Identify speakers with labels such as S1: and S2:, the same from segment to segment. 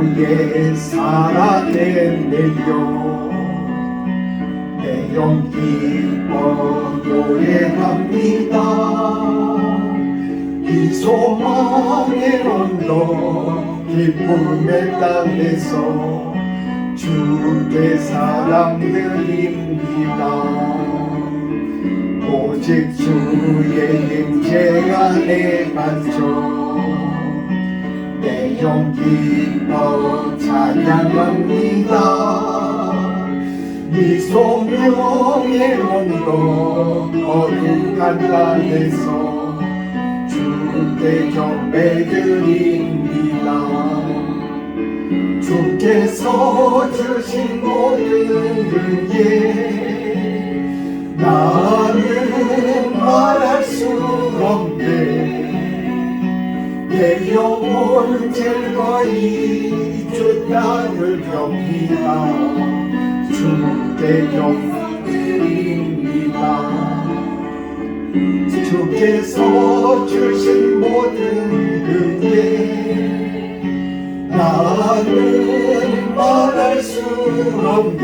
S1: 주의 살아내며 내 영 기뻐 노래합니다. 이 소망의 언덕 기쁨의 땅에서 주의 사랑드립니다. 오직 주의 임재 안에 갇혀 내 영 기뻐 찬양합니다. 이 소명의 언덕 거룩한 땅에서 주께 경배드립니다. 주께서 주신 모든 은혜 나는 말할 수 없네. 내 영혼 즐거이 주 땅을 봅니다. 주께 경배드립니다. 주께서 주신 모든 은혜 나는 말할 수 없네.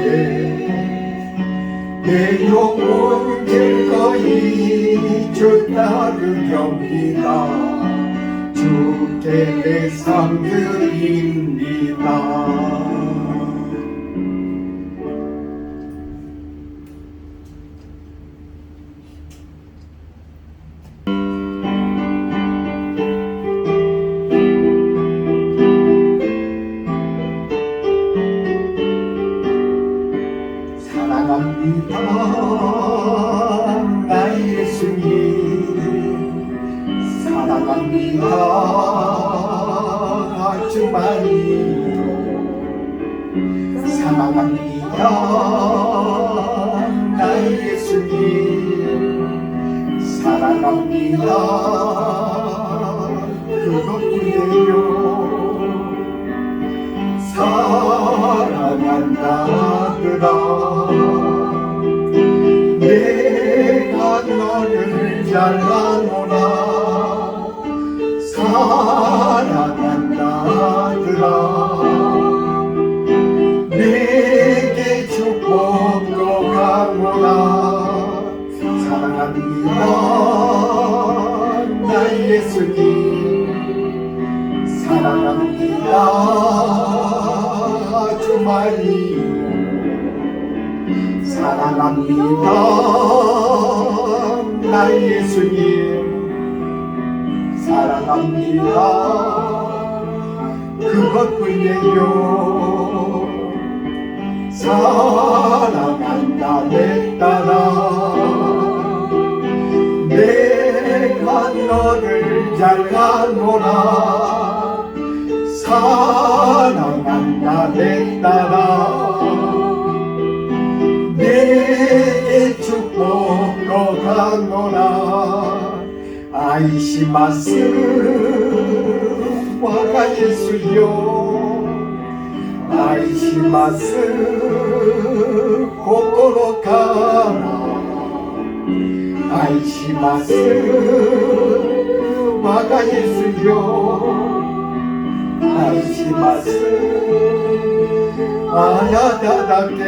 S1: 내 영혼 즐거이 주 땅을 봅니다. 주께 내 삶 드립니다. 사랑합니다 나의 예수님. 사랑합니다 아주 많이요. 사랑합니다 나의 예수님. 사랑합니다 그것뿐이에요. 사랑한다 그라 내가 너를 잘 아노라. 사랑한다 그라 내게 축복도 가노라. 사랑합니다 나의 예수님. 사랑합니다 아주 많이. 사랑합니다 나의 예수님. 사랑합니다 그것뿐이에요. 사랑한다 내 딸아 내가 너를 잘 아노라. 사랑한다 내 딸아 내게 축복도 가노라. 아이시마스 와가 예수요. 아이시마스 고코로 가라. 아이시마스 와가 예수요. 아이시마스 아야다다게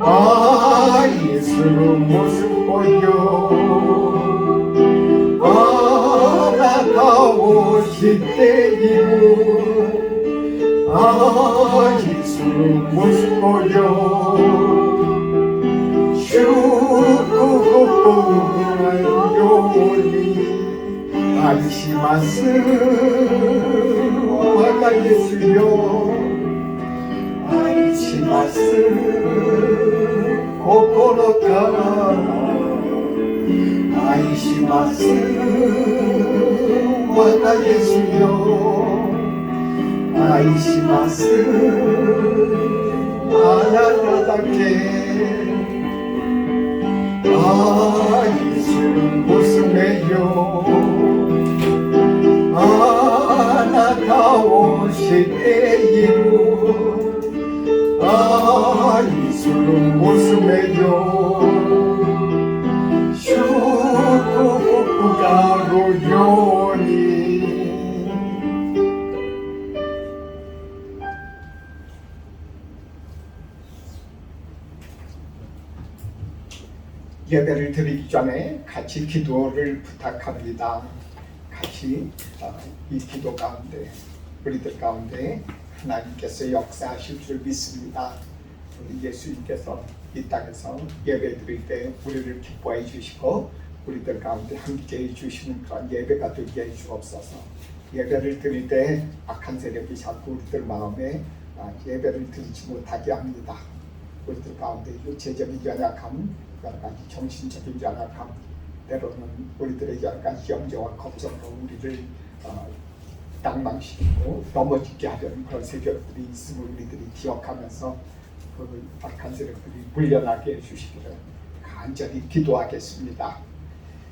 S1: 아 예수 모습 보여. 나가오실 때이고 아 예수 모습 보여. 슈쿠쿠쿠요니 안심하스 와가 예수요. 안심하스 고코로카 안심하스 와가 예수요. 안심하스 아나다다케 아 예수 모습에요. 아 나가오실 때이로 아 예수 모습에요. 슈쿠쿠쿠가로요니 예배를 드리기 전에 같이 기도를 부탁합니다. 같이 이 기도 가운데 우리들 가운데 하나님께서 역사하실 줄 믿습니다. 우리 예수님께서 이 땅에서 예배 드릴 때 우리를 기뻐해 주시고 우리들 가운데 함께해 주시는 그런 예배가 되게 해 주옵소서. 예배를 드릴 때 악한 세력이 자꾸 우리들 마음에 예배를 드리지 못하게 합니다. 우리들 가운데 육체적인 연약함, 여러 가지 정신적인 연약함, 때로는 우리들의 여러 가지 염려와 걱정으로 우리를 낭망시키고 넘어지게 하려는 그런 세력들이 있음을 우리들이 기억하면서 그 악한 세력들이 물려나게 해주시기를 간절히 기도하겠습니다.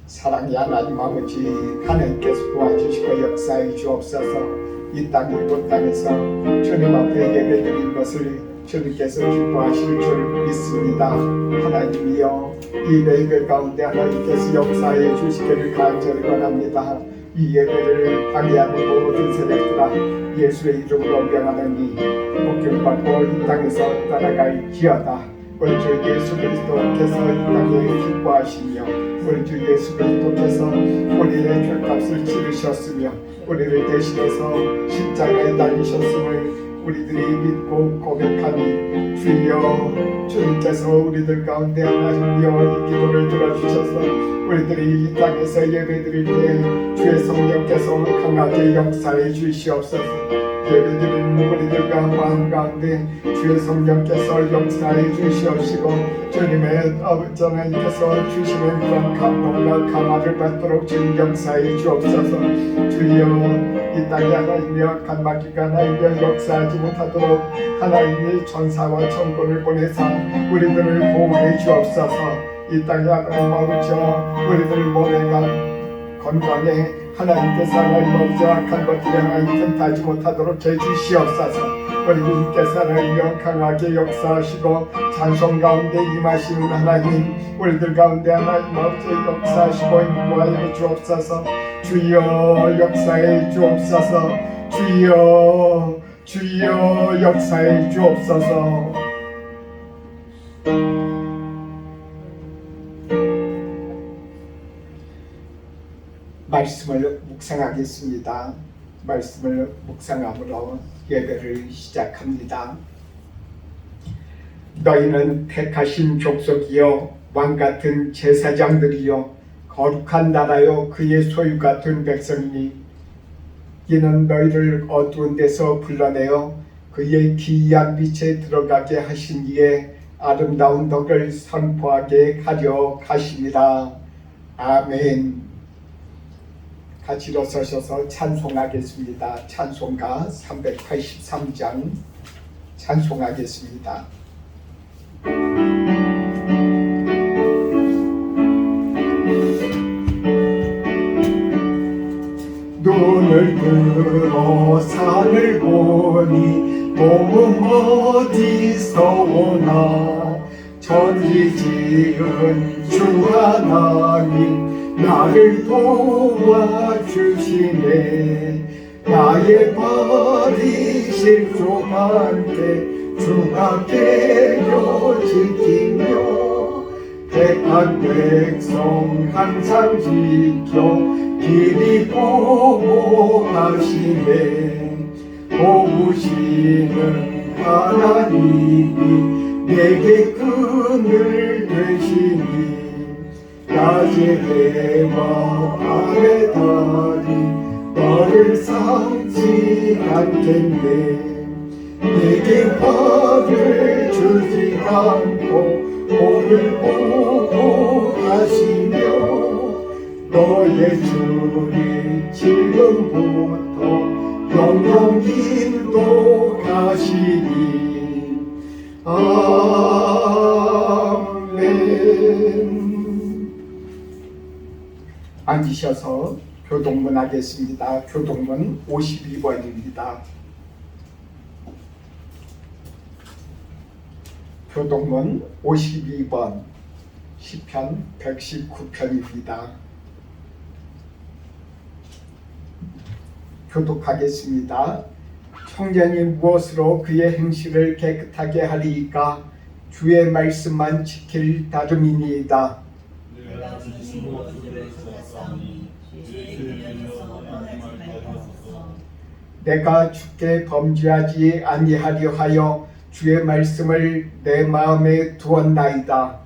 S1: 사랑의 하나님 아버지, 하나님께서 도와주시고 역사해 주옵소서. 이 땅 이곳 땅에서 주님 앞에 예배드린 것을 주님께서 기뻐하실 줄 믿습니다. 하나님이여, 이 예배 가운데 하나님께서 역사해 주시기를 간절히 원합니다. 이 예배를 방해하는 모든 세력들아, 예수의 이름으로 명하노니 복종받고 이 땅에서 떠나갈지어다. 우리 주 예수 그리스도께서 이 땅에 기뻐하시며 우리 주 예수 그리스도께서 우리의 죄값을 치르셨으며 우리를 대신해서 십자가에 달리셨음을 우리들이 믿고 고백하니 주여, 주님께서 우리들 가운데 하나님이여 이 기도를 들어주셔서 우리들이 이 땅에서 예배드릴 때 주의 성령께서 강하게 역사해 주시옵소서. 예배드리는 우리들과 마음 가운데 주의 성령께서 역사해 주시옵시고 주님의 아버지 하나님께서 주시는 그런 감동과 감화를 받도록 주님 역사해 주옵소서. 주여, 이 땅에 하나님이여 간막이가 하나님이여 역사하지 못하도록 하나님의 전사와 천군을 보내사 우리들을 보호해 주옵소서. 이 땅에 하나님 아버지여 우리들 몸에가 건강에 하나님께서 하나님 아버지 악한 것들이 하나님 틈타지 못하도록 해주시옵소서. 우리 주님께서 하나님이여 강하게 역사하시고 찬송 가운데 임하시는 하나님, 우리들 가운데 하나님 아버지 역사하시고 인도하여 주옵소서. 주여 역사해 주옵소서. 주여, 주여 역사해 주옵소서. 말씀을 묵상하겠습니다. 말씀을 묵상함으로 예배를 시작합니다. 너희는 택하신 족속이요 왕같은 제사장들이요 거룩한 나라요 그의 소유 같은 백성이니 이는 너희를 어두운 데서 불러내어 그의 기이한 빛에 들어가게 하신 이에 아름다운 덕을 선포하게 하려 하심이라. 아멘. 같이 일어서셔서 찬송하겠습니다. 찬송가 383장 찬송하겠습니다. 눈을 들어 산을 보니 도움 어디서 오나 천지 지은 주 하나님 나를 도와주시네. 나의 버리실 주 함께 주 앞에요 지키며 택한 백성 항상 지켜 길이 보호하시네. 도우시는 하나님이 내게 그늘 되시니 낮의 해와 밤의 달이 너를 삼지 않겠네. 내게 화를 주지 않고 오늘 보호하시며 너의 줄이 지금부터 영영 인도하시니. 아멘. 앉으셔서 교동문 하겠습니다. 교동문 52번입니다. 교동문 52번 시편 119편입니다. 교독하겠습니다. 청년이 무엇으로 그의 행실을 깨끗하게 하리이까? 주의 말씀만 지킬 다름이니이다.
S2: 다시 스스로 주를 찾았사오니 주의 길에서 떠나지 말게 하소서.
S1: 내가 주께 범죄하지 아니하려 하여 주의 말씀을 내 마음에 두었나이다.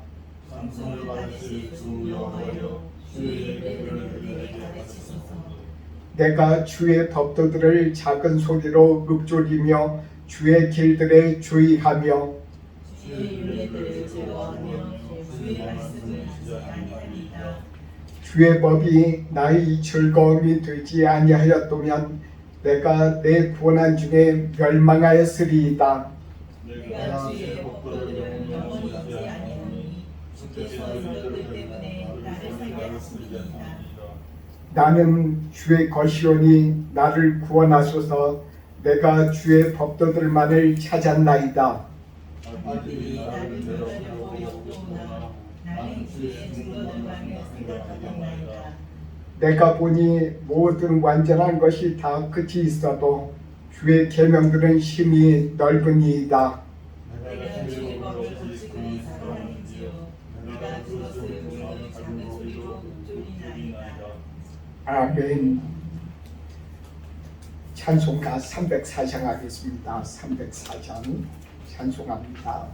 S2: 장성을 받으실 주 여호와여 주의 계명을 내게 가르치소서.
S1: 내가 주의 법도들을 작은 소리로 읊조리며 주의 길들에 주의하며
S2: 주의 윤례들을 즐거워하며 주의 말씀을 잊지 아니하리이다.
S1: 주의 법이 나의 즐거움이 되지 아니하였더면 내가 내 고난 중에 멸망하였으리이다.
S2: 내가 주의 법도를 영원히 잊지 아니하니 주께서 이것들 때문에 나를 살게 하시리이다.
S1: 나는 주의 것이오니 나를 구원하소서. 내가 주의 법도들만을 찾았나이다.
S2: 악인들이 나를 멸하려고 였구나. 나는 주의 증거들만을 생각하였나이다.
S1: 내가 보니 모든 완전한 것이 다 끝이 있어도 주의 계명들은 힘이 넓으니이다.
S2: 내가 주의 법을 고치고 살아가는지요. 내가 그것을 모르는 작은 소리로 읊조리나이다.
S1: 아멘. 찬송가 304장 하겠습니다. 304장 찬송합니다.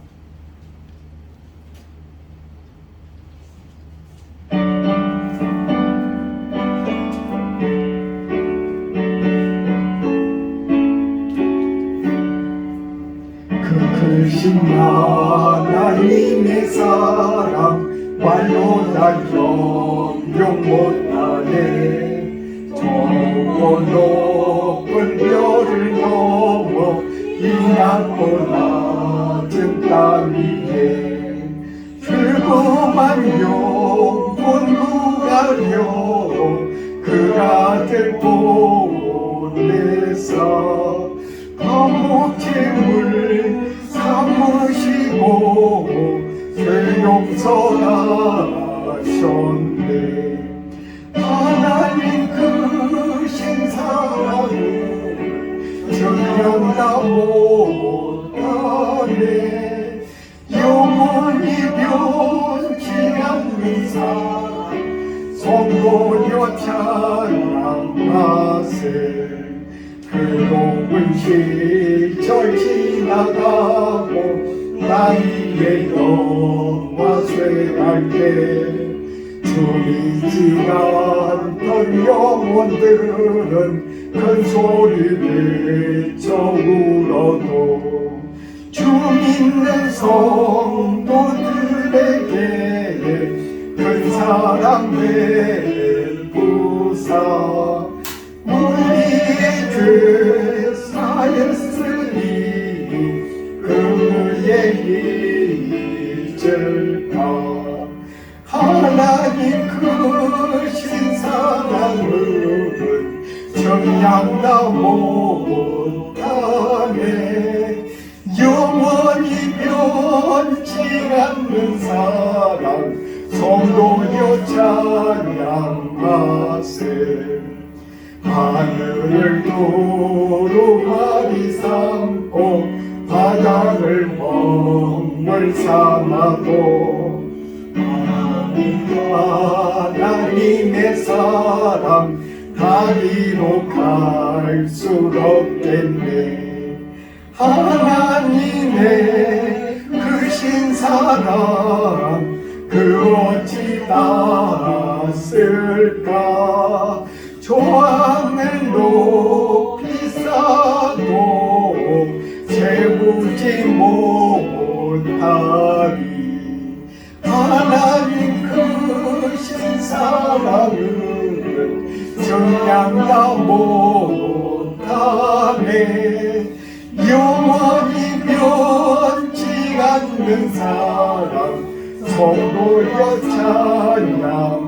S1: 그 크신 하나님의 사랑 말로 다 형용 못하네. 저 높은 별을 넘어 이 낮고 낮은 땅 위에 출범한 영혼 구하려 그 아들 보내사 감옥짐을 삼으시고 죄 용서하셨네. 하나님 크신 사랑을 전혀 다 못하네. 영원히 변치 않는 사랑 성도여 찬양하세. 그로운 시절 지나가고 나이의 영화 쇠할 때 주이지 않던 영혼들은 큰 소리 외쳐 울어도 주 믿는 성도들에게 큰 사랑 베푸사 우리의 죄 사였으니 그의 잊을까. 하나님 크신 사랑은 정량다 못하네. 영원히 변치 않는 사랑 성도여 찬양하세. 하늘을 두루마리 삼고 바다를 먹물 삼아도 하나님의 사랑 다리로 갈수 없겠네. 하나님의 크신 사랑 그 어찌 닿았을까. 조항을 높이 쌓아도 채우지 못하리. 하나님 크신 사랑은 정량다 못하네. 영원히 변치 않는 사랑 성도여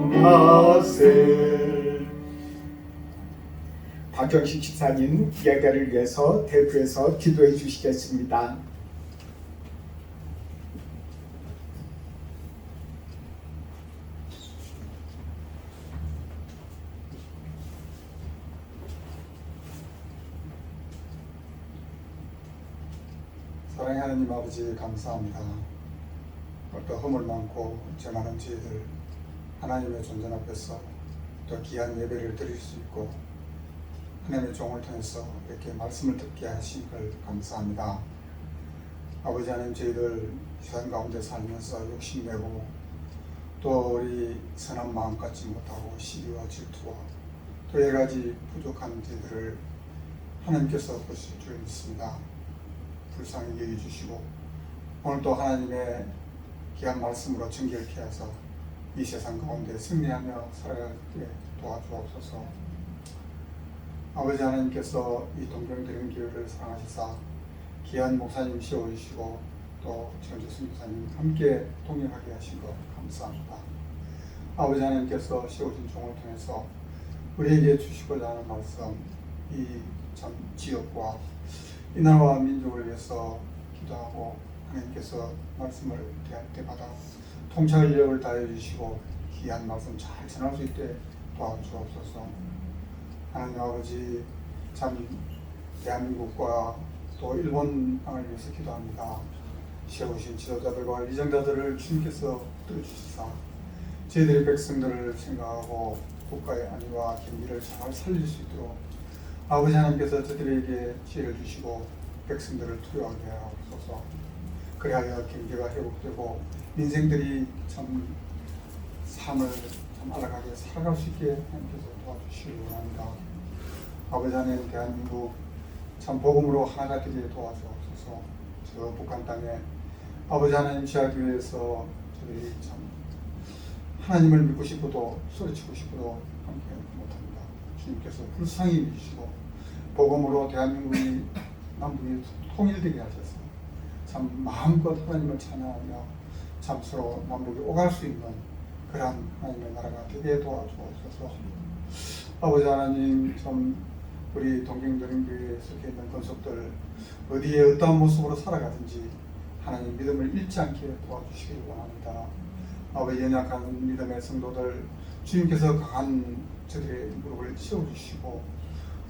S1: 찬양하세. 박경식 집사님 예배를 위해서 대표해서 기도해 주시겠습니다.
S3: 사랑의 하나님 아버지 감사합니다. 어떤 허물 많고 죄 많은 죄들 하나님의 존전 앞에서 또 귀한 예배를 드릴 수 있고 하나님의 종을 통해서 이렇게 말씀을 듣게 하신 걸 감사합니다. 아버지 하나님, 저희들 세상 가운데 살면서 욕심내고 또 우리 선한 마음 갖지 못하고 시기와 질투와 또 여러 가지 부족한 저희들을 하나님께서 보실 줄 믿습니다. 불쌍히 여겨주시고 오늘 또 하나님의 귀한 말씀으로 정결케 하사 이 세상 가운데 승리하며 살아가게 도와주옵소서. 아버지 하나님께서 이 동경드림교회를 사랑하시사 귀한 목사님 세워주시고 또 전주수 목사님 함께 동행하게 하신 것 감사합니다. 아버지 하나님께서 세우신 종을 통해서 우리에게 주시고자 하는 말씀, 이 참 지역과 이 나라와 민족을 위해서 기도하고 하나님께서 말씀을 대할 때마다 통찰력을 다해 주시고 귀한 말씀 잘 전할 수 있게 도와주옵소서. 하나님 아버지, 참 대한민국과 또 일본 땅을 위해서 기도합니다. 세우신 지도자들과 위정자들을 주님께서 들어주시사 저희들의 백성들을 생각하고 국가의 안위와 경기를 잘 살릴 수 있도록 아버지 하나님께서 저들에게 지혜를 주시고 백성들을 투여하게 하옵소서. 그리하여 경제가 회복되고 민생들이 참 삶을 참 알아가게 살아갈 수 있게 하나님께서 도와주시기 원합니다. 아버지 하나님, 대한민국 참 복음으로 하나가 되게 도와주옵소서. 저 북한 땅에 아버지 하나님 지하교회에서 저들이 참 하나님을 믿고 싶어도 소리치고 싶어도 함께 못합니다. 주님께서 불쌍히 여기시고 복음으로 대한민국이 남북이 통일되게 하셔서 참 마음껏 하나님을 찬양하며 참 서로 남북이 오갈 수 있는 그러한 하나님의 나라가 되게 도와주옵소서. 아버지 하나님, 참 우리 동경드림교회에 속해 있는 권속들 어디에 어떠한 모습으로 살아가든지 하나님 믿음을 잃지 않게 도와주시길 원합니다. 아버지, 연약한 믿음의 성도들 주님께서 강한 저들의 무릎을 세워주시고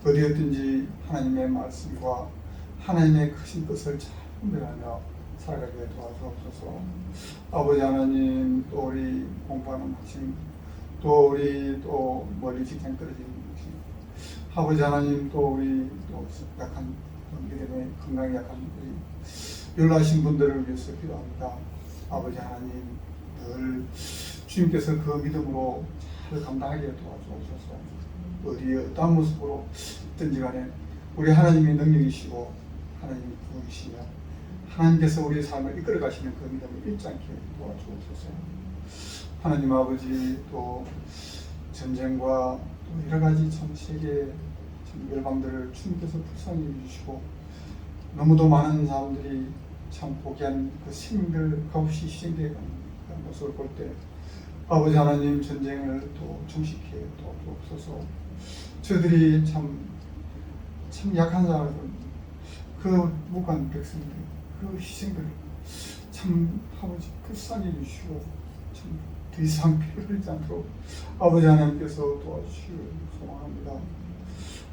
S3: 어디였든지 하나님의 말씀과 하나님의 크신 뜻을 잘 분별하며 살아가게 도와주옵소서. 아버지 하나님, 또 우리 공부하는 학생, 또 우리 또 멀리 직장 떨어진 학생, 아버지 하나님, 또 우리 또 약한 믿음의 건강이 약한 우리 연로하신 분들을 위해서 기도합니다. 아버지 하나님, 늘 주님께서 그 믿음으로 잘 감당하게 도와주옵소서. 어디에 어떤 모습으로 있든지 간에 우리 하나님의 능력이시고 하나님이 부으시며 하나님께서 우리의 삶을 이끌어 가시는 그 믿음을 잃지 않게 도와주옵소서. 하나님 아버지, 또 전쟁과 또 여러 가지 참 세계 참 열방들을 주님께서 불쌍히 해주시고 너무도 많은 사람들이 참 고귀한 그 생명들 값없이 희생되어 가는 그런 모습을 볼 때 아버지 하나님, 전쟁을 또 중식해 도와주옵소서. 저들이 참 약한 사람들, 그 무관 백성들, 그 희생들 참 아버지 불쌍히 해주시고 참 더 이상 피를 흘리지 않도록 아버지 하나님께서 도와주시길 소망합니다.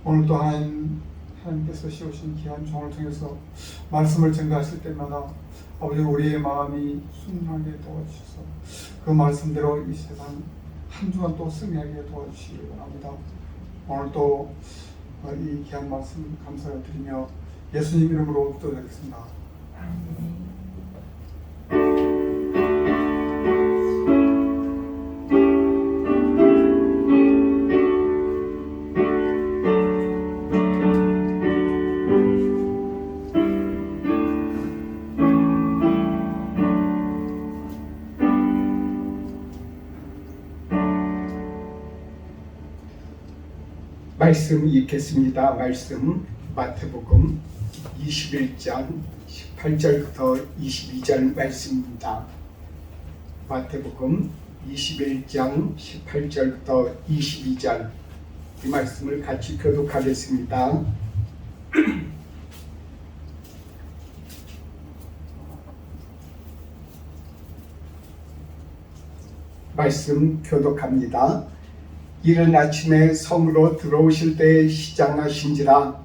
S3: 오늘 또 하나님께서 씌우신 귀한 종을 통해서 말씀을 전가하실 때마다 아버지, 우리의 마음이 순하게 도와주셔서 그 말씀대로 이 세상 한 주간 또 승리하게 도와주시길 원합니다. 오늘 또 이 귀한 말씀 감사를 드리며 예수님 이름으로 기도드리겠습니다.
S1: 말씀 읽겠습니다. 말씀 마태복음 21장 18절부터 22절 말씀입니다. 마태복음 21장 18절부터 22절 이 말씀을 같이 교독하겠습니다. 말씀 교독합니다. 이른 아침에 성으로 들어오실 때 시장하신지라.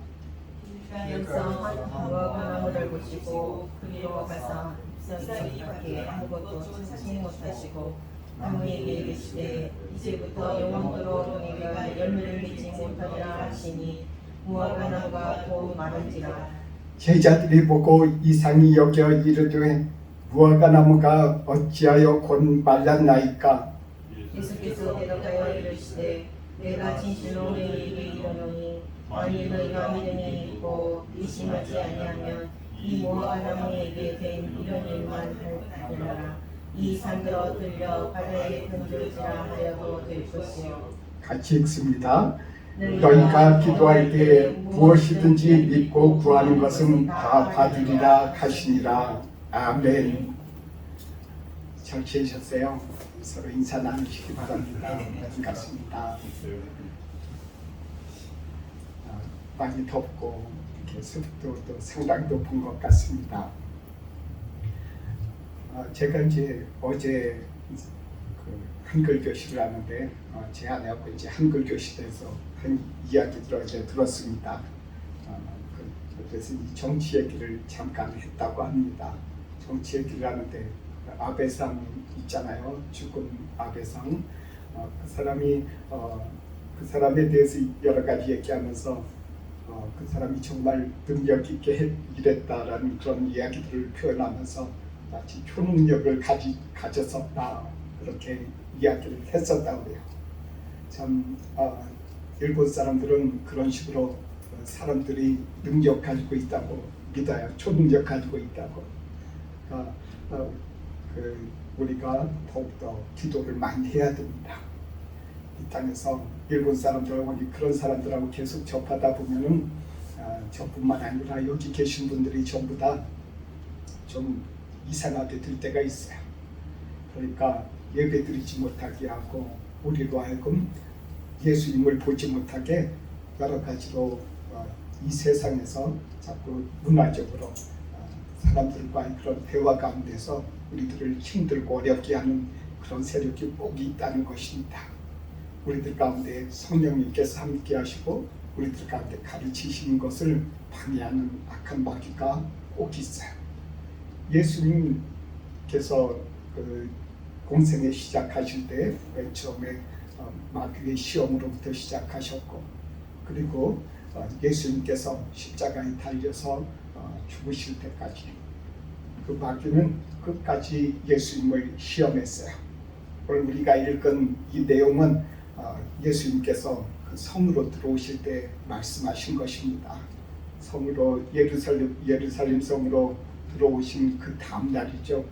S2: 여기서 나무를 고치고 그리로 가서 쌀이 밖에 아무것도 찾지 못하시고 나무에게 이르시되 이제부터 영원토록 너희가 열매를 맺지 못하리라 하시니 무화과 나무가 더욱 마른지라.
S1: 제자들이 보고 이상히 여겨 이르되 무화과 나무가 어찌하여 곧 말랐나이까.
S2: 예수께서 대답하여 이르시되 내가 진실로 너희에게 이르노니 만일 너희가 믿음이 있고 의심하지 아니하면 이 무화과 나무에게 된 이런 일만 하리라. 이 산들어 들려 바다에 던져지라 하여도 될 것이요.
S1: 같이 읽습니다. 너희가 기도할 때 무엇이든지 믿고 구하는 것은 다 받으리라 하시니라. 아멘. 잘 지내셨어요? 서로 인사 나누시기 바랍니다. 반갑습니다. 많이 덥고 이렇게 습도 또 상당히 높은 것 같습니다. 제가 이제 어제 그 한글 교실을 하는데 제 아내하고 이제 한글 교실에서 한 이야기를 어제 들었습니다. 그래서 이 정치 얘기를 잠깐 했다고 합니다. 정치 얘기를 하는데 아베상 있잖아요. 죽은 아베상. 그 사람에 대해서 여러 가지 얘기하면서 그 사람이 정말 능력 있게 일했다라는 그런 이야기들을 표현하면서 마치 초능력을 가졌었다 그렇게 이야기를 했었다고 해요. 참 일본 사람들은 그런 식으로 사람들이 능력 가지고 있다고 믿어요. 초능력 가지고 있다고. 우리가 더욱더 기도를 많이 해야 됩니다. 이 땅에서 일본 사람들하고 그런 사람들하고 계속 접하다 보면은 저뿐만 아니라 여기 계신 분들이 전부 다 좀 이상하게 될 때가 있어요. 그러니까 예배드리지 못하게 하고 우리로 하여금 예수님을 보지 못하게 여러 가지로 이 세상에서 자꾸 문화적으로 사람들과의 그런 대화 가운데서 우리들을 힘들고 어렵게 하는 그런 세력이 꼭 있다는 것입니다. 우리들 가운데 성령님께서 함께 하시고 우리들 가운데 가르치시는 것을 방해하는 악한 마귀가 꼭 있어요. 예수님께서 그 공생에 시작하실 때 맨 처음에 마귀의 시험으로부터 시작하셨고 그리고 예수님께서 십자가에 달려서 죽으실 때까지 그 마귀는 끝까지 예수님을 시험했어요. 오늘 우리가 읽은 이 내용은 예수님께서 그 성으로 들어오실 때 말씀하신 것입니다. 성으로 예루살렘 성으로 들어오신 그 다음 날이죠.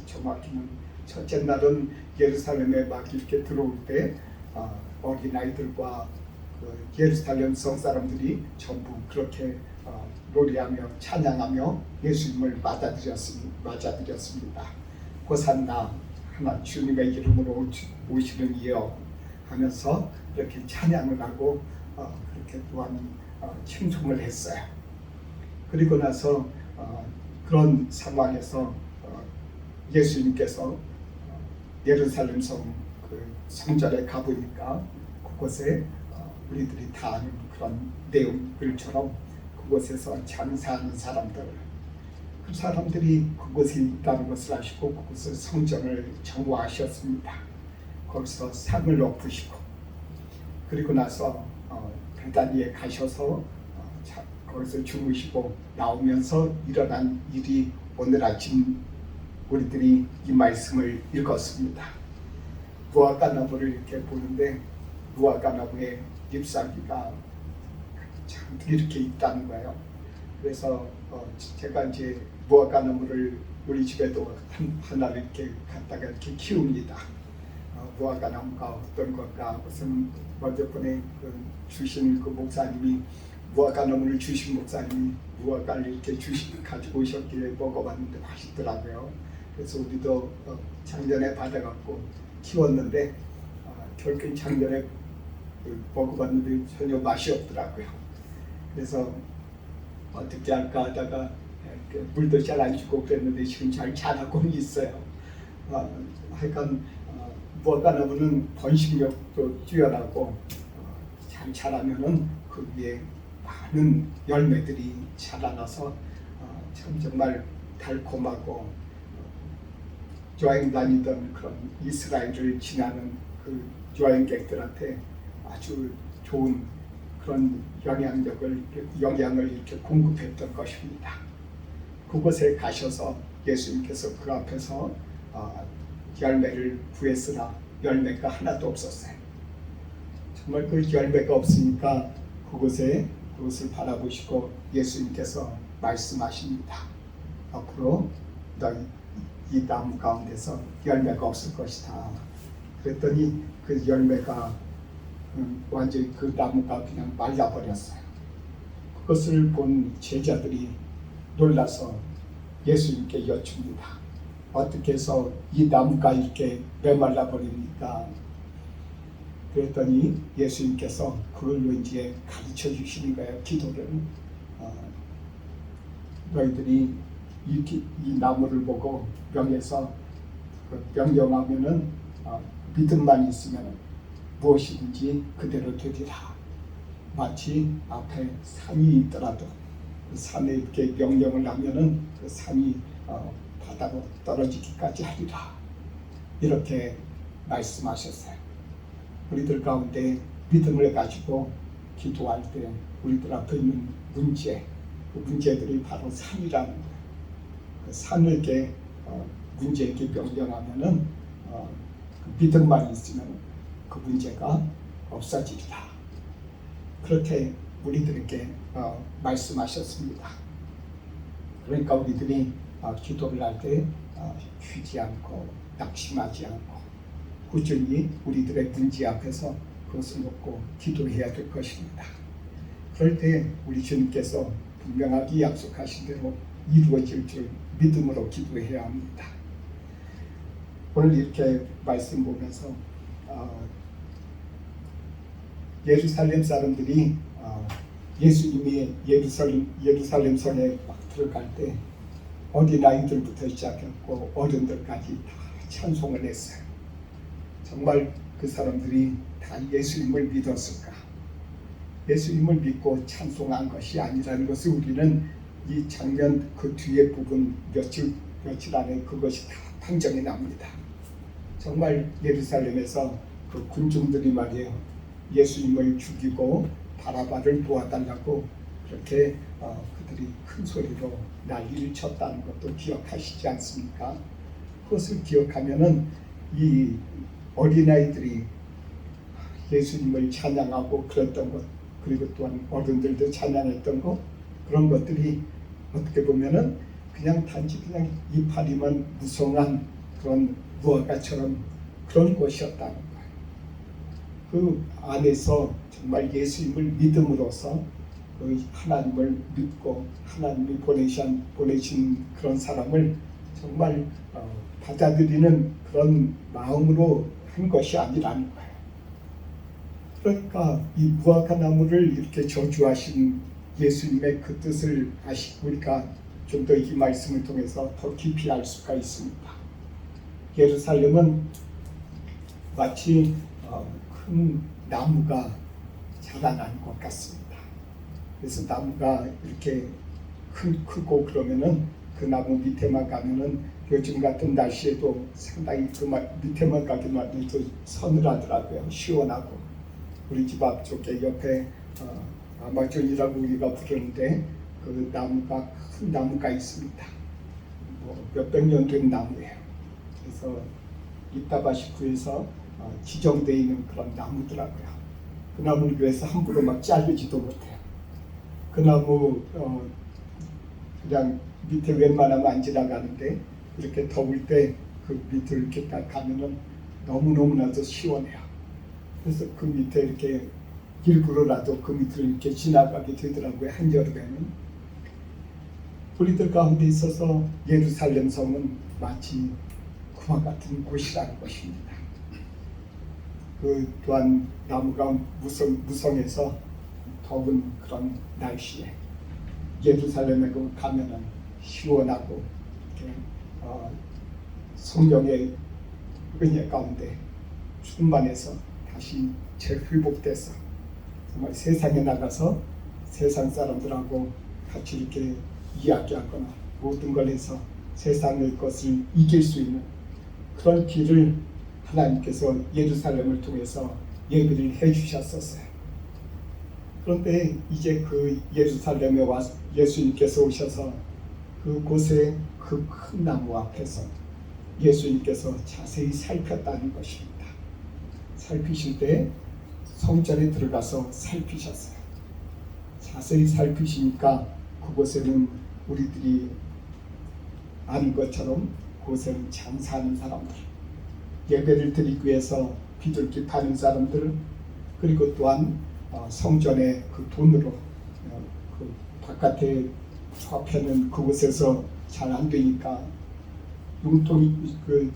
S1: 정확히는 첫째 날은 예루살렘에 막 이렇게 들어올 때 어린아이들과 그 예루살렘 성 사람들이 전부 그렇게 노래하며 찬양하며 예수님을 맞아들였습니다. 호산나 하나 주님의 이름으로 오시는 이여 하면서 이렇게 찬양을 하고 그렇게 또한 칭송을 했어요. 그리고 나서 그런 상황에서 예수님께서 예루살렘 그 성전에 가보니까 그곳에 우리들이 다 아는 그런 내용들처럼 그곳에서 장사하는 사람들, 그 사람들이 그곳에 있다는 것을 아시고 그곳을 성전을 정화하셨습니다. 거기서 상을 엎으시고 그리고 나서 베다니에 가셔서 거기서 주무시고 나오면서 일어난 일이 오늘 아침 우리들이 이 말씀을 읽었습니다. 무화과 나무를 이렇게 보는데 무화과 나무에 잎사귀가 잔뜩 이렇게 있다는 거예요. 그래서 제가 이제 무화과 나무를 우리 집에도 하나를 이렇게 갖다가 이렇게 키웁니다. 무화과 나무가 어떤 건가? 무슨 먼저 주신 그 목사님이 무화과 나무를 주신 목사님이 무화과를 이렇게 가지고 오셨길래 먹어봤는데 맛있더라고요. 그래서 우리도 작년에 받아갖고 키웠는데 결국 작년에 먹어봤는데 전혀 맛이 없더라고요. 그래서 어떻게 할까 하다가 물도 잘 안 주고 그랬는데 지금 잘 자라고는 있어요. 하여간 무화과 나무는 번식력도 뛰어나고 잘 자라면은 그 위에 많은 열매들이 자라나서 참 정말 달콤하고 여행 다니던 그런 이스라엘을 지나는 그 여행객들한테 아주 좋은 그런 영향을 이렇게 공급했던 것입니다. 그곳에 가셔서 예수님께서 그 앞에서 열매를 구했으나 열매가 하나도 없었어요. 정말 그 열매가 없으니까 그것을 바라보시고 예수님께서 말씀하십니다. 앞으로 너희 이 나무 가운데서 열매가 없을 것이다. 그랬더니 그 열매가 완전히 그 나무가 그냥 말라버렸어요. 그것을 본 제자들이 놀라서 예수님께 여쭙니다. 어떻게 해서 이 나무가 이렇게 메말라 버립니까? 그랬더니 예수님께서 그걸로 이제 가르쳐 주시는 거예요. 기도를 너희들이 이 나무를 보고 명에서 명령하면은 믿음만 있으면 무엇이든지 그대로 되리라. 마치 앞에 산이 있더라도 그 산에 이렇게 명령을 하면은 그 산이 바다로 떨어지기까지 하리라. 이렇게 말씀하셨어요. 우리들 가운데 믿음을 가지고 기도할 때 우리들 앞에 있는 문제, 그 문제들이 바로 산이라는 거예요. 그 산에게 문제에게 명령하면은 그 믿음만 있으면 그 문제가 없어지리라. 그렇게 우리들에게 말씀하셨습니다. 그러니까 우리들이 기도를 할 때 쉬지 않고 낙심하지 않고 꾸준히 우리들의 문제 앞에서 그것을 놓고 기도해야 될 것입니다. 그럴 때 우리 주님께서 분명하게 약속하신 대로 이루어질 줄 믿음으로 기도해야 합니다. 오늘 이렇게 말씀 보면서 예루살렘 사람들이 예수님이 예루살렘 성에 막 들어갈 때 어린아이들부터 시작했고 어른들까지 다 찬송을 했어요. 정말 그 사람들이 다 예수님을 믿었을까? 예수님을 믿고 찬송한 것이 아니라는 것을 우리는 이 장면 그 뒤에 부분 며칠 안에 그것이 다 판정이 납니다. 정말 예루살렘에서 그 군중들이 말이에요. 예수님을 죽이고 바라바를 도와달라고 그렇게 그들이 큰 소리로 난리를 쳤다는 것도 기억하시지 않습니까? 그것을 기억하면은 이 어린아이들이 예수님을 찬양하고 그랬던 것, 그리고 또한 어른들도 찬양했던 것, 그런 것들이 어떻게 보면은 그냥 단지 그냥 이파리만 무성한 그런 무화과처럼 그런 것이었다는 거예요. 그 안에서 정말 예수님을 믿음으로써 그 하나님을 믿고 하나님이 보내신 그런 사람을 정말 받아들이는 그런 마음으로 한 것이 아니라는 거예요. 그러니까 이 무화과 나무를 이렇게 저주하신 예수님의 그 뜻을 우리가 좀 더 이 말씀을 통해서 더 깊이 알 수가 있습니다. 예루살렘은 마치 큰 나무가 자라난 것 같습니다. 그래서 나무가 이렇게 크고 그러면은 그 나무 밑에만 가면은 요즘 같은 날씨에도 상당히 그 밑에만 가기만 해도 서늘하더라고요. 시원하고. 우리 집 앞쪽에 옆에 아마존이라고 우리가 부르는데 그 나무가 큰 나무가 있습니다. 몇백 년 된 나무예요. 그래서 이타바시쿠에서 지정되어 있는 그런 나무더라고요. 그 나무를 위해서 함부로 막 자르지도 못해요. 그 나무 그냥 밑에 웬만하면 안 지나가는데 이렇게 더울 때 그 밑을 이렇게 딱 가면은 너무나도 시원해요. 그래서 그 밑에 이렇게 일부러라도 그 밑을 이렇게 지나가게 되더라고요. 한여름에는. 우리들 가운데 있어서 예루살렘 성은 마치 그와 같은 곳이라는 것입니다. 그 또한 나무가 무성해서 더운 그런 날씨에 예루살렘에 가면은 시원하고 이렇게 성령의 은혜 가운데 충만해서 다시 재회복돼서 정말 세상에 나가서 세상 사람들하고 같이 이렇게 이야기하거나 모든 걸 해서 세상의 것을 이길 수 있는 그런 길을 하나님께서 예루살렘을 통해서 예비를 해주셨었어요. 그런데 이제 그 예루살렘에 와서 예수님께서 오셔서 그곳에 그 큰 나무 앞에서 예수님께서 자세히 살폈다는 것입니다. 살피실 때 성전에 들어가서 살피셨어요. 자세히 살피시니까 그곳에는 우리들이 아는 것처럼 그곳에는 장사하는 사람들, 예배를 드리기 위해서 비둘기 파는 사람들, 그리고 또한 성전에 그 돈으로 그 바깥에 화폐는 그곳에서 잘 안 되니까 융통이 그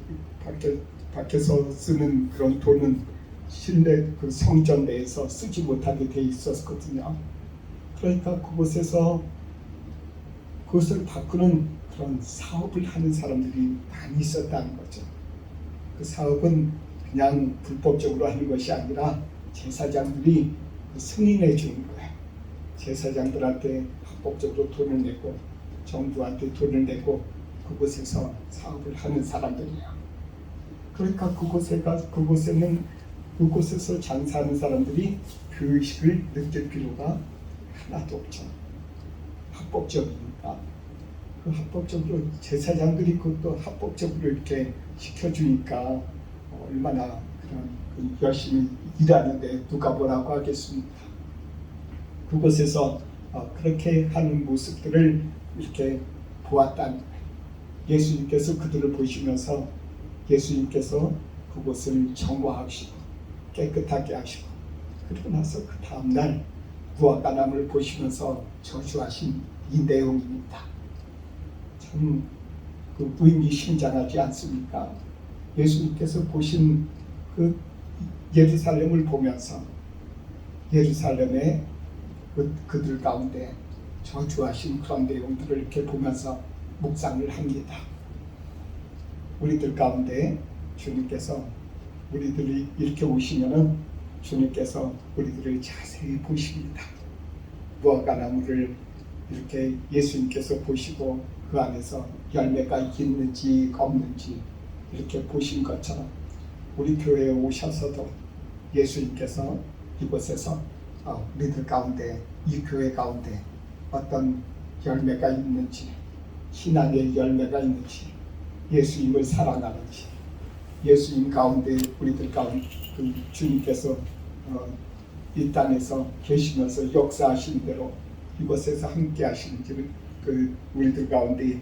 S1: 밖에서 쓰는 그런 돈은 실내 그 성전 내에서 쓰지 못하게 돼 있었거든요. 그러니까 그곳에서 그것을 바꾸는 그런 사업을 하는 사람들이 많이 있었다는 거죠. 그 사업은 그냥 불법적으로 하는 것이 아니라 제사장들이 그 승인해 주는 거예요. 제사장들한테 합법적으로 돈을 내고 정부한테 돈을 내고 그곳에서 사업을 하는 사람들이에요. 그러니까 그곳에는 그곳에서 장사하는 사람들이 그 의식을 느낄 필요가 하나도 없죠. 합법적이니까. 그 합법적으로 제사장들이 그것도 합법적으로 이렇게 시켜주니까 얼마나 그런 열심히 일하는데 누가 뭐라고 하겠습니까? 그곳에서 그렇게 하는 모습들을 이렇게 보았다는 거예요. 예수님께서 그들을 보시면서 예수님께서 그곳을 정화하시고 깨끗하게 하시고 그러고 나서 그 다음날 무화과나무를 보시면서 저주하신 이 내용입니다. 참 그 의미심장하지 않습니까? 예수님께서 보신 그 예루살렘을 보면서 예루살렘의 그들 가운데 저주하신 그런 내용들을 이렇게 보면서 묵상을 합니다. 우리들 가운데 주님께서 우리들이 이렇게 오시면은 주님께서 우리들을 자세히 보십니다. 무화과나무를 이렇게 예수님께서 보시고 그 안에서 열매가 있는지 없는지 이렇게 보신 것처럼 우리 교회에 오셔서도 예수님께서 이곳에서 우리들 가운데 이 교회 가운데 어떤 열매가 있는지 신앙의 열매가 있는지 예수님을 사랑하는지 예수님 가운데 우리들 가운데 그 주님께서 이 땅에서 계시면서 역사하신 대로 이곳에서 함께 하시는지를 그 우리들 가운데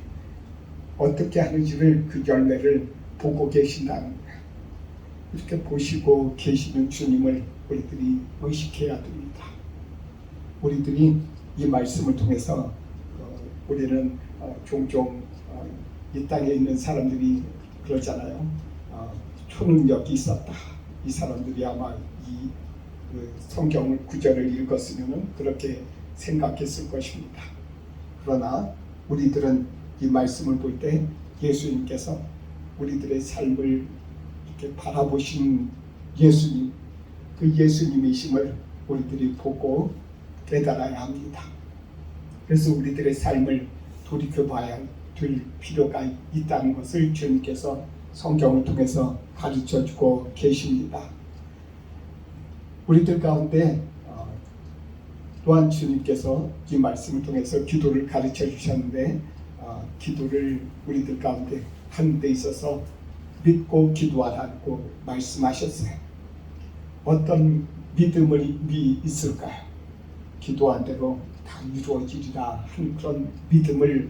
S1: 어떻게 하는지를 그 열매를 보고 계신다는 거예요. 이렇게 보시고 계시는 주님을 우리들이 의식해야 됩니다. 우리들이 이 말씀을 통해서 우리는 종종 이 땅에 있는 사람들이 그러잖아요. 초능력이 있었다. 이 사람들이 아마 이 성경을 구절을 읽었으면 그렇게 생각했을 것입니다. 그러나 우리들은 이 말씀을 볼 때 예수님께서 우리들의 삶을 이렇게 바라보신 예수님, 그 예수님이심을 우리들이 보고 깨달아야 합니다. 그래서 우리들의 삶을 돌이켜봐야 될 필요가 있다는 것을 주님께서 성경을 통해서 가르쳐주고 계십니다. 우리들 가운데 또한 주님께서 이 말씀을 통해서 기도를 가르쳐 주셨는데 기도를 우리들 가운데 하는 데 있어서 믿고 기도하라고 말씀하셨어요. 어떤 믿음이 있을까요? 기도한 대로 다 이루어지리라 하는 그런 믿음을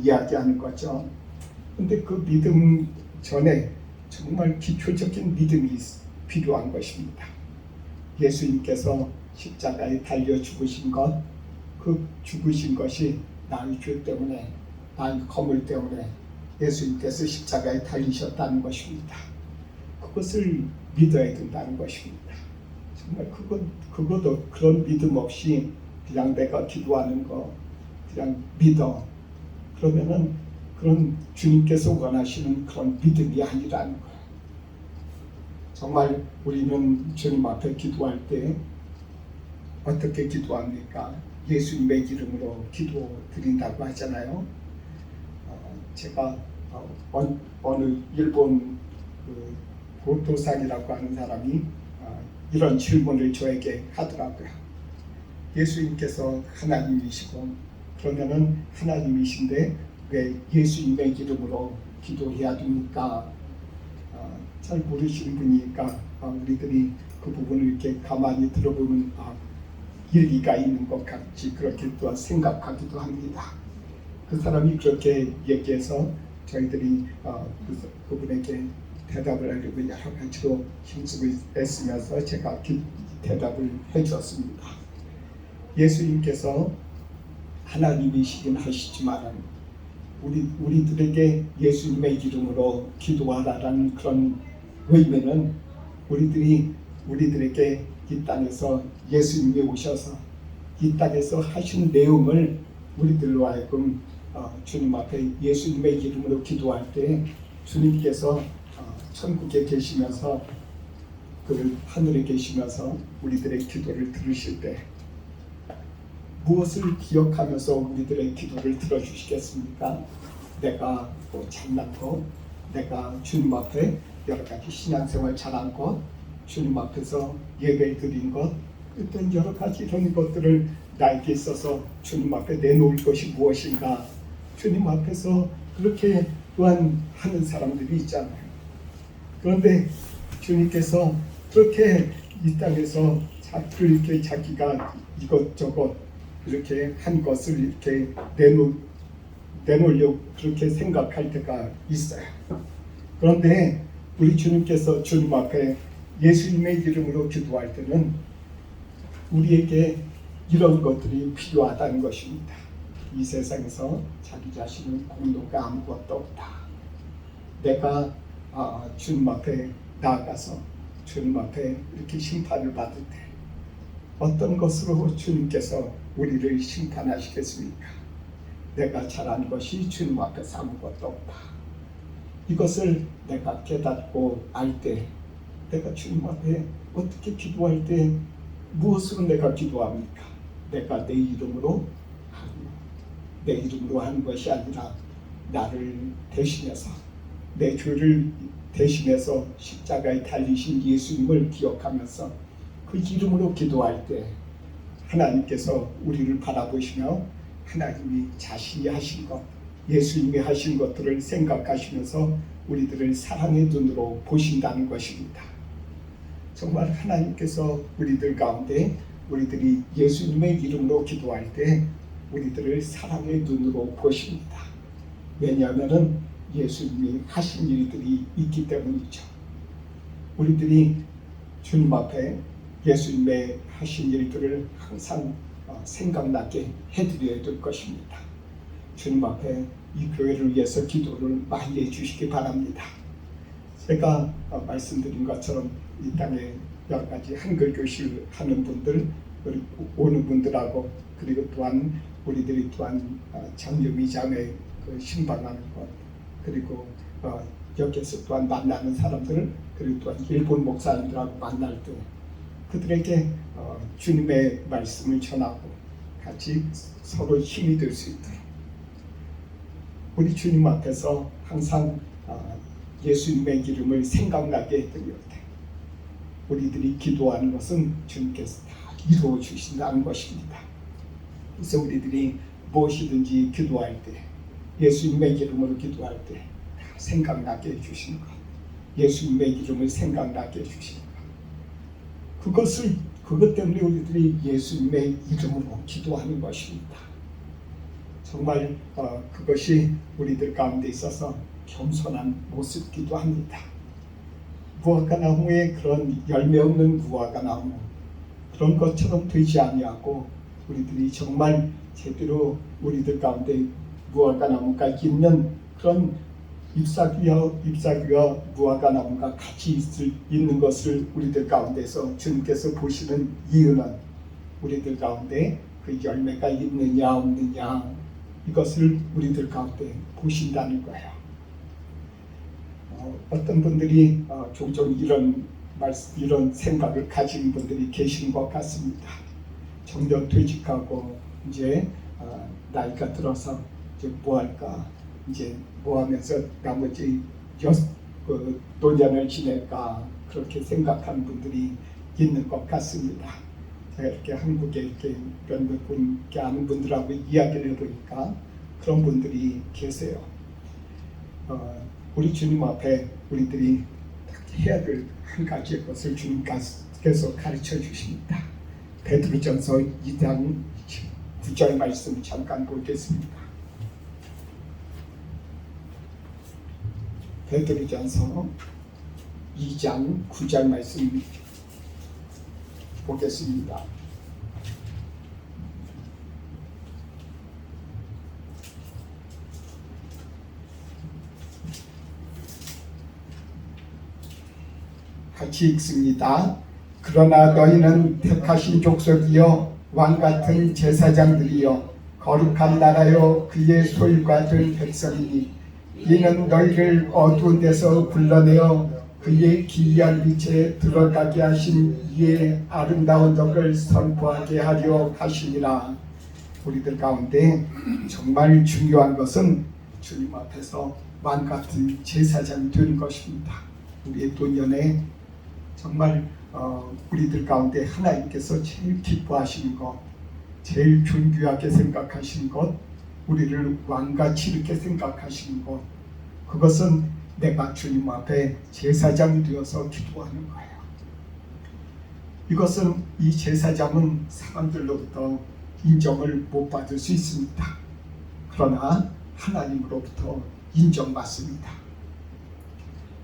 S1: 이야기하는 거죠. 근데 그 믿음 전에 정말 기초적인 믿음이 필요한 것입니다. 예수님께서 십자가에 달려 죽으신 것, 그 죽으신 것이 나의 죄 때문에, 나의 허물 때문에 예수님께서 십자가에 달리셨다는 것입니다. 그것을 믿어야 된다는 것입니다. 정말 그것도 그런 믿음 없이 그냥 내가 기도하는 거 그냥 믿어. 그러면은 그런 주님께서 원하시는 그런 믿음이 아니라는 거예요. 정말 우리는 주님 앞에 기도할 때 어떻게 기도합니까? 예수님의 이름으로 기도 드린다고 하잖아요. 제가 어느 일본 고토상이라고 하는 사람이 이런 질문을 저에게 하더라고요. 예수님께서 하나님이시고 그러면은 하나님이신데 왜 예수님의 이름으로 기도해야 됩니까? 잘 모르시는 분이니까 우리들이 그 부분을 이렇게 가만히 들어보면 일리가 있는 것 같이 그렇게 또 생각하기도 합니다. 그 사람이 그렇게 얘기해서 저희들이 그분에게 대답을 하려고 여러 가지로 힘쓰고 애쓰면서 제가 대답을 해주었습니다. 예수님께서 하나님이시긴 하시지만 우리들에게 예수님의 이름으로 기도하라는 그런 의미는 우리들에게 이 땅에서 예수님이 오셔서 이 땅에서 하신 내용을 우리들로 하여금 주님 앞에 예수님의 이름으로 기도할 때 주님께서 천국에 계시면서 그 하늘에 계시면서 우리들의 기도를 들으실 때 무엇을 기억하면서 우리들의 기도를 들어주시겠습니까? 내가 잘난 것, 내가 주님 앞에 여러 가지 신앙생활 잘한 것, 주님 앞에서 예배 드린 것, 어떤 여러 가지 이런 것들을 나에게 있어서 주님 앞에 내놓을 것이 무엇인가, 주님 앞에서 그렇게 또한 하는 사람들이 있잖아요. 그런데 주님께서 그렇게 이 땅에서 이렇게 자기가 이것저것 이렇게 한 것을 이렇게 내놓으려고 그렇게 생각할 때가 있어요. 그런데 우리 주님께서 주님 앞에 예수님의 이름으로 기도할 때는 우리에게 이런 것들이 필요하다는 것입니다. 이 세상에서 자기 자신은 공로가 아무것도 없다. 내가 주님 앞에 나아가서 주님 앞에 이렇게 심판을 받을 때 어떤 것으로 주님께서 우리를 심판하시겠습니까? 내가 잘한 것이 주님 앞에서 아무것도 없다. 이것을 내가 깨닫고 알 때 내가 주님 앞에 어떻게 기도할 때 무엇으로 내가 기도합니까? 내가 내 이름으로 하는 것이 아니라 나를 대신해서 내 죄를 대신해서 십자가에 달리신 예수님을 기억하면서 그 이름으로 기도할 때 하나님께서 우리를 바라보시며 하나님이 자신이 하신 것, 예수님이 하신 것들을 생각하시면서 우리들을 사랑의 눈으로 보신다는 것입니다. 정말 하나님께서 우리들 가운데 우리들이 예수님의 이름으로 기도할 때 우리들을 사랑의 눈으로 보십니다. 왜냐하면 예수님이 하신 일들이 있기 때문이죠. 우리들이 주님 앞에 예수님의 하신 일들을 항상 생각나게 해드려야 될 것입니다. 주님 앞에 이 교회를 위해서 기도를 많이 해주시기 바랍니다. 제가 말씀드린 것처럼 이 땅에 여러 가지 한글 교실 하는 분들, 그리고 오는 분들하고 그리고 또한 우리들이 또한 장로미장에 신방하는 것, 그리고 여기에서 또한 만나는 사람들, 그리고 또한 일본 목사님들하고 만날 때 그들에게 주님의 말씀을 전하고 같이 서로 힘이 될 수 있도록 우리 주님 앞에서 항상 예수님의 이름을 생각나게 해드릴 때 우리들이 기도하는 것은 주님께서 다 이루어 주신다는 것입니다. 그래서 우리들이 무엇이든지 기도할 때 예수님의 이름으로 기도할 때 다 생각나게 해주시는 것, 예수님의 이름을 생각나게 해주시는 것, 그것 때문에 우리들이 예수님의 이름으로 기도하는 것입니다. 정말 그것이 우리들 가운데 있어서 겸손한 모습이기도 합니다. 무화과나무에 그런 열매 없는 무화과나무 그런 것처럼 되지 아니하고 우리들이 정말 제대로 우리들 가운데 무화과나무가 있는 그런 잎사귀와 무화과나무가 같이 있는 것을 우리들 가운데서 주님께서 보시는 이유는 우리들 가운데 그 열매가 있느냐 없느냐 이것을 우리들 가운데 보신다는 거예요. 어떤 분들이 종종 이런 생각을 가진 분들이 계신 것 같습니다. 정년 퇴직하고 이제 나이가 들어서 이제 뭐 할까 이제 뭐 하면서 나머지 노년을 지낼까 그렇게 생각하는 분들이 있는 것 같습니다. 제가 이렇게 한국에 이렇게 몇몇 분 이렇게 아는 분들하고 이야기를 해보니까 그런 분들이 계세요. 우리 주님 앞에 우리들이 해야 될 한 가지의 것을 주님께서 가르쳐 주십니다. 베드로전서 2장 9절 말씀 잠깐 보겠습니다. 베드로전서 2장 9절 말씀 보겠습니다. 같이 읽습니다. 그러나 너희는 택하신 족속이여 왕같은 제사장들이여 거룩한 나라여 그의 소유가 된 백성이니 이는 너희를 어두운 데서 불러내어 그의 기이한 빛에 들어가게 하신 이의 아름다운 덕을 선포하게 하려 하시니라. 우리들 가운데 정말 중요한 것은 주님 앞에서 왕같은 제사장이 되는 것입니다. 우리의 노년에 정말 우리들 가운데 하나님께서 제일 기뻐하시는 것, 제일 존귀하게 생각하시는 것, 우리를 왕같이 이렇게 생각하시는 것, 그것은 내가 주님 앞에 제사장이 되어서 기도하는 거예요. 이것은 이 제사장은 사람들로부터 인정을 못 받을 수 있습니다. 그러나 하나님으로부터 인정받습니다.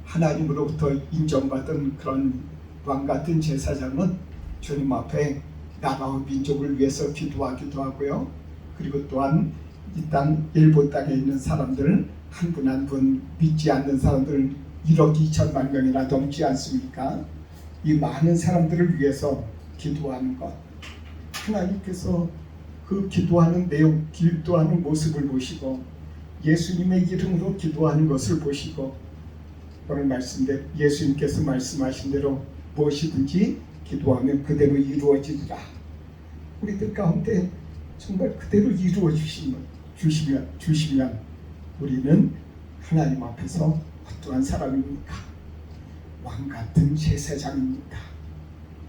S1: 하나님으로부터 인정받은 그런 왕같은 제사장은 주님 앞에 나라와 민족을 위해서 기도하기도 하고요. 그리고 또한 이 땅 일본 땅에 있는 사람들 한 분 한 분 믿지 않는 사람들 1억 2천만 명이나 넘지 않습니까? 이 많은 사람들을 위해서 기도하는 것, 하나님께서 그 기도하는 내용, 기도하는 모습을 보시고 예수님의 이름으로 기도하는 것을 보시고 오늘 말씀대로 예수님께서 말씀하신 대로 무엇이든지 기도하면 그대로 이루어지리라. 우리들 가운데 정말 그대로 이루어 주시면 우리는 하나님 앞에서 어떠한 사람입니까? 왕같은 제사장입니다.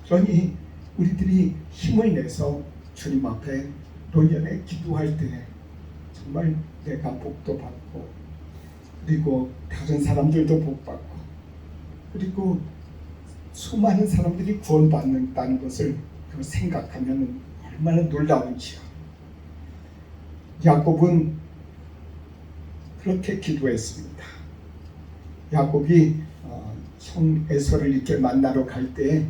S1: 그러니 우리들이 힘을 내서 주님 앞에 노년에 기도할 때 정말 내가 복도 받고 그리고 다른 사람들도 복받고 그리고 수많은 사람들이 구원받는다는 것을 생각하면 얼마나 놀라운지요. 야곱은 그렇게 기도했습니다. 야곱이 형 에서를 이렇게 만나러 갈 때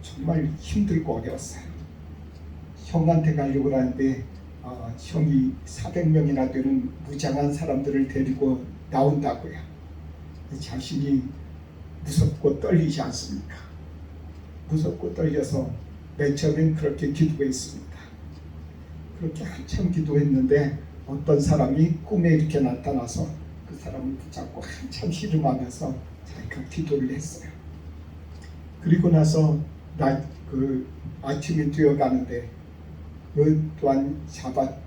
S1: 정말 힘들고 어려웠어요. 형한테 가려고 하는데 형이 400명이나 되는 무장한 사람들을 데리고 나온다고요. 자신이 무섭고 떨리지 않습니까? 무섭고 떨려서 맨 처음엔 그렇게 기도했습니다. 그렇게 한참 기도했는데 어떤 사람이 꿈에 이렇게 나타나서 그 사람을 붙잡고 한참 씨름하면서 자기가 기도를 했어요. 그리고 나서 아침이 되어가는데 그 또한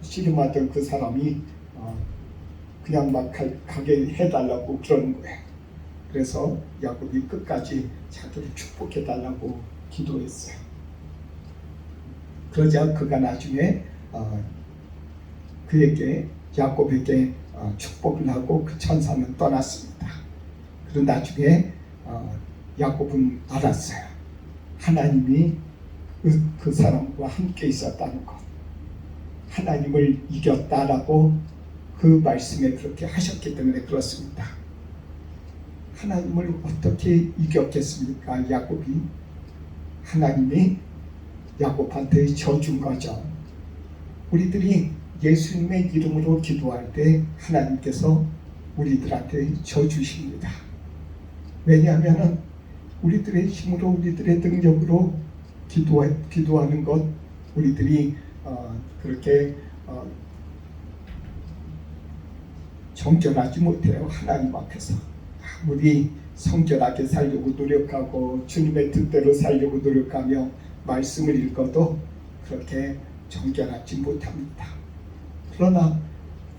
S1: 씨름하던 그 사람이 그냥 막 가게 해달라고 그러는 거예요. 그래서 야곱이 끝까지 자기를 축복해달라고 기도했어요. 그러자 그가 나중에 야곱에게 축복을 하고 그 천사는 떠났습니다. 그리고 나중에 야곱은 알았어요. 하나님이 그 사람과 함께 있었다는 것, 하나님을 이겼다라고 그 말씀에 그렇게 하셨기 때문에 그렇습니다. 하나님을 어떻게 이겼겠습니까? 야곱이 하나님이 야곱한테 져준 거죠. 우리들이 예수님의 이름으로 기도할 때 하나님께서 우리들한테 져주십니다. 왜냐하면 우리들의 힘으로 우리들의 능력으로 기도하는 것 우리들이 그렇게 정결하지 못해요. 하나님 앞에서 아무리 성결하게 살려고 노력하고 주님의 뜻대로 살려고 노력하며 말씀을 읽어도 그렇게 정결하지 못합니다. 그러나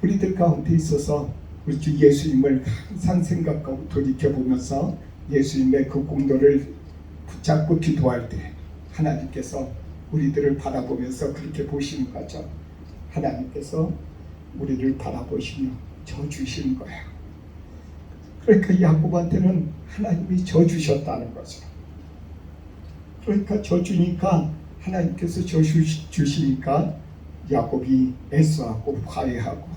S1: 우리들 가운데 있어서 우리 주 예수님을 항상 생각하고 돌이켜보면서 예수님의 그 공로를 붙잡고 기도할 때 하나님께서 우리들을 바라보면서 그렇게 보시는 거죠. 하나님께서 우리를 바라보시며 져주시는 거예요. 그러니까 야곱한테는 하나님이 져주셨다는 거죠. 그러니까 져주니까 하나님께서 져주시니까 야곱이 애써하고 화해하고,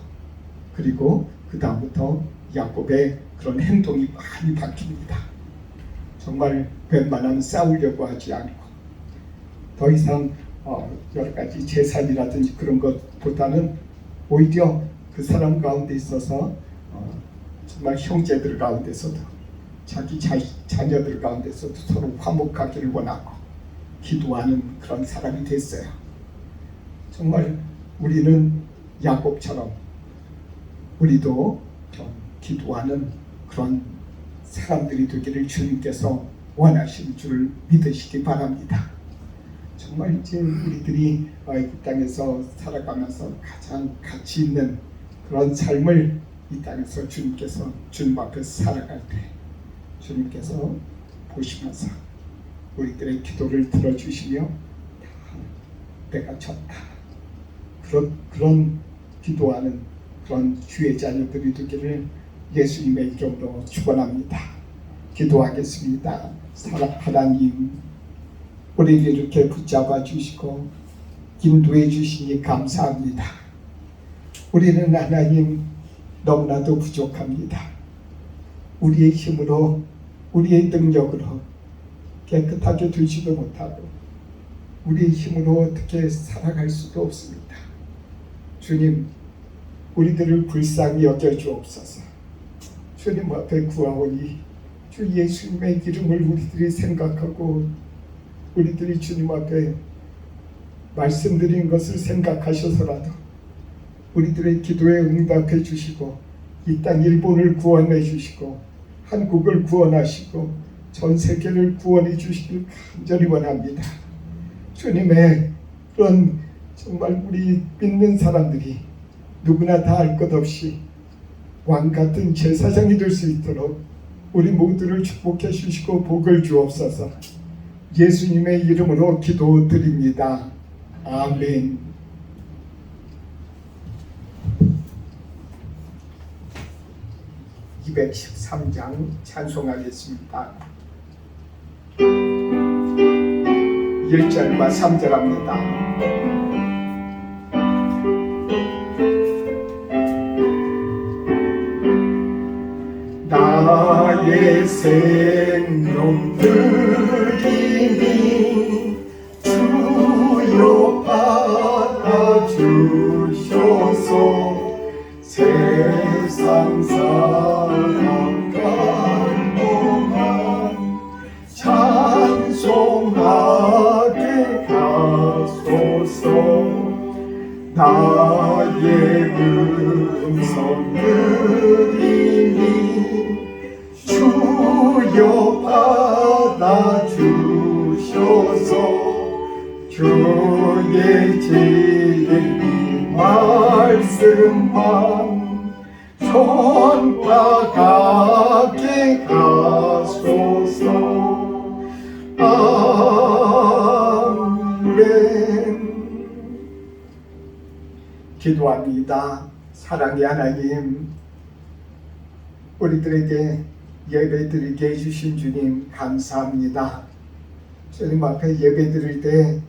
S1: 그리고 그 다음부터 야곱의 그런 행동이 많이 바뀝니다. 정말 웬만하면 싸우려고 하지 않고 더 이상 여러 가지 재산이라든지 그런 것보다는 오히려 그 사람 가운데 있어서 정말 형제들 가운데서도 자기 자녀들 가운데서도 서로 화목하기를 원하고 기도하는 그런 사람이 됐어요. 정말 우리는 야곱처럼 우리도 기도하는 그런 사람들이 되기를 주님께서 원하시는 줄 믿으시기 바랍니다. 정말 이제 우리들이 이 땅에서 살아가면서 가장 가치 있는 그런 삶을 이 땅에서 주님 앞에서 살아갈 때 주님께서 보시면서 우리들의 기도를 들어주시며 내가 졌다, 그런 기도하는 그런 주의 자녀들이 되기를 예수님의 이름으로 축원합니다. 기도하겠습니다. 하나님, 우리를 이렇게 붙잡아 주시고 인도해 주시니 감사합니다. 우리는 하나님 너무나도 부족합니다. 우리의 힘으로, 우리의 능력으로 깨끗하게 되지도 못하고 우리의 힘으로 어떻게 살아갈 수도 없습니다. 주님, 우리들을 불쌍히 여겨주옵소서. 주님 앞에 구하오니 주 예수님의 이름을 우리들이 생각하고 우리들이 주님 앞에 말씀드린 것을 생각하셔서라도 우리들의 기도에 응답해 주시고 이 땅 일본을 구원해 주시고 한국을 구원하시고 전 세계를 구원해 주시길 간절히 원합니다. 주님의 그런 정말 우리 믿는 사람들이 누구나 다 알 것 없이 왕같은 제사장이 될 수 있도록 우리 모두를 축복해 주시고 복을 주옵소서. 예수님의 이름으로 기도드립니다. 아멘. (213장) 찬송하겠습니다. 1절과 3절 합니다. 나의 생명 드리니 주여 받아주셔서 세상 살아갈 동안 찬송하게 하소서. 나의 음성 드리니 주여 받아주셔서 주의 진리 말씀만 전파하게 하소서. 아멘. 기도합니다. 사랑의 하나님, 우리들에게 예배드리게 해주신 주님 감사합니다. 주님 앞에 예배드릴 때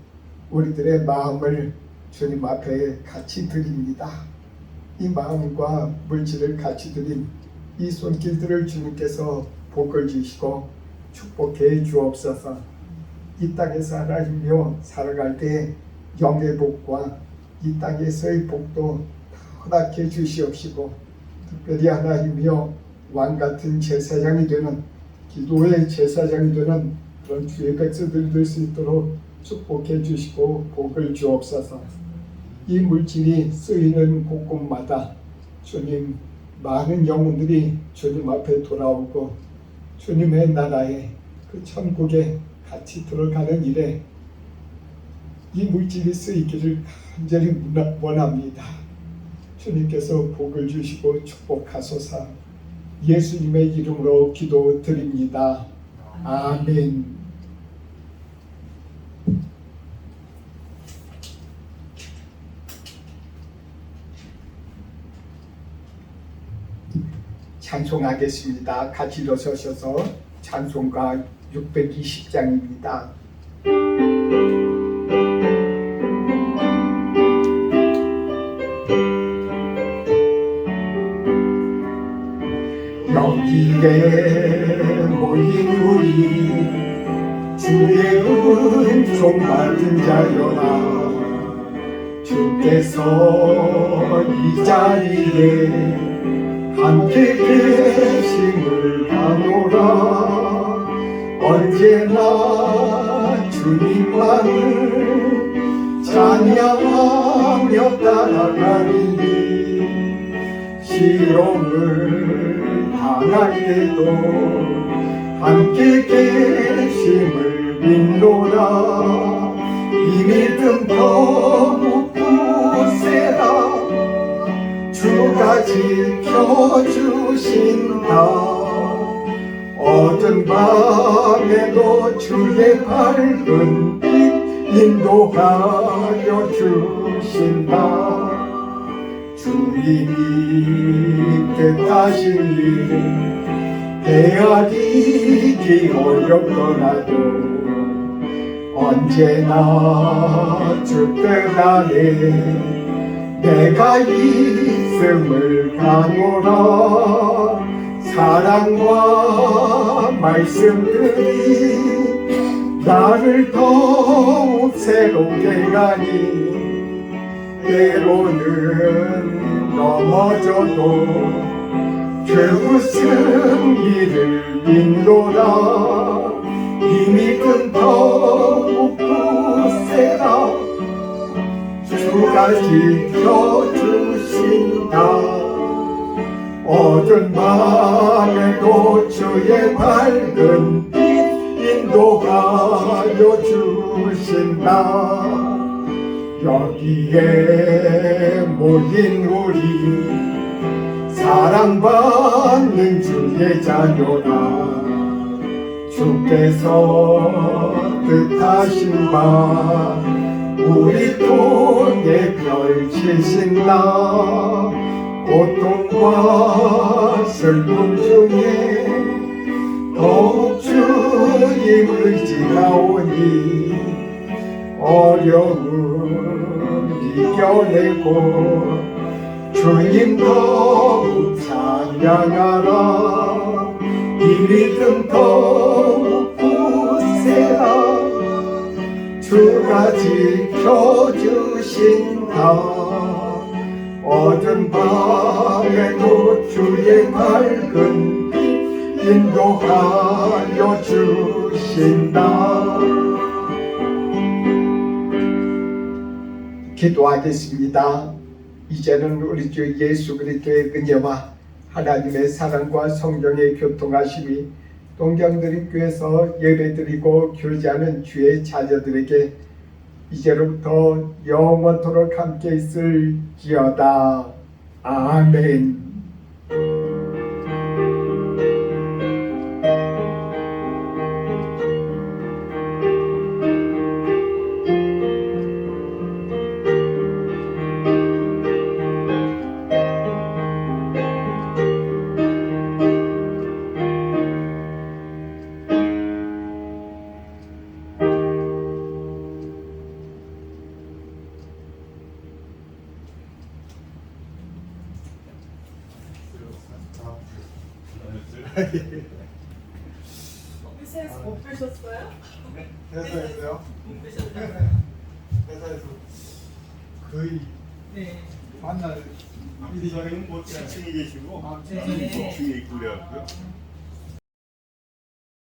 S1: 우리들의 마음을 주님 앞에 같이 드립니다. 이 마음과 물질을 같이 드린 이 손길들을 주님께서 복을 주시고 축복해 주옵소서. 이 땅에서 하나님이여 살아갈 때 영의 복과 이 땅에서의 복도 허락해 주시옵시고, 특별히 하나님이여 왕같은 제사장이 되는, 기도의 제사장이 되는 그런 주의 백성들 될 수 있도록 축복해 주시고 복을 주옵소서. 이 물질이 쓰이는 곳곳마다 주님 많은 영혼들이 주님 앞에 돌아오고 주님의 나라에 그 천국에 같이 들어가는 일에 이 물질이 쓰이기를 간절히 원합니다. 주님께서 복을 주시고 축복하소서. 예수님의 이름으로 기도드립니다. 아멘. 찬송하겠습니다. 같이 일어서셔서 찬송가 620장입니다. 여기에 모인 우리 주의 은총 받은 자여라. 주께서 이 자리에 함께 계심을 아노라. 언제나 주님만을 찬양하며 따라가리니 시험을 당할 때도 함께 계심을 믿노라. 이 믿음 더욱 굳세라. 주가 지켜주신다. 어두운 밤에도 주의 밝은 빛 인도하여 주신다. 주님이 뜻하신 일 헤아리기 어렵더라도 언제나 주 뜻 안에 내가 있음을 가노라. 사랑과 말씀들이 나를 더욱 새롭게 가니 때로는 넘어져도 결국 승리를 믿노라. 이 믿음 더욱 굳세라. 주가 지켜주신다. 어두운 밤에도 주의 밝은 빛 인도하여 주신다. 여기에 모인 우리 사랑받는 주의 자녀라. 주께서 뜻하신 바 우리 통해 펼치신다. 고통과 슬픔 중에 더욱 주님 의지하오니 어려움 이겨내고 주님 더욱 찬양하라. 이 믿음 더욱 굳세라. 주가 지켜주신다. 어두운 밤에도 주의 밝은 빛 인도하여 주신다. 기도하겠습니다. 이제는 우리 주 예수 그리스도의 은혜와 하나님의 사랑과 성령의 교통하심이 동경드림교회에서 예배드리고 교제하는 주의 자녀들에게 이제로부터 영원토록 함께 있을지어다. 아멘.
S2: 회사에서 못 빼셨어요?
S3: 네, 회사에서요?
S2: 못 빼셨다고요?
S3: 회사에서 거의 만날 일이
S4: 저희는 뭐 7층에 계시고
S2: 네.
S4: 저는 6층에 있고 그래갖고요.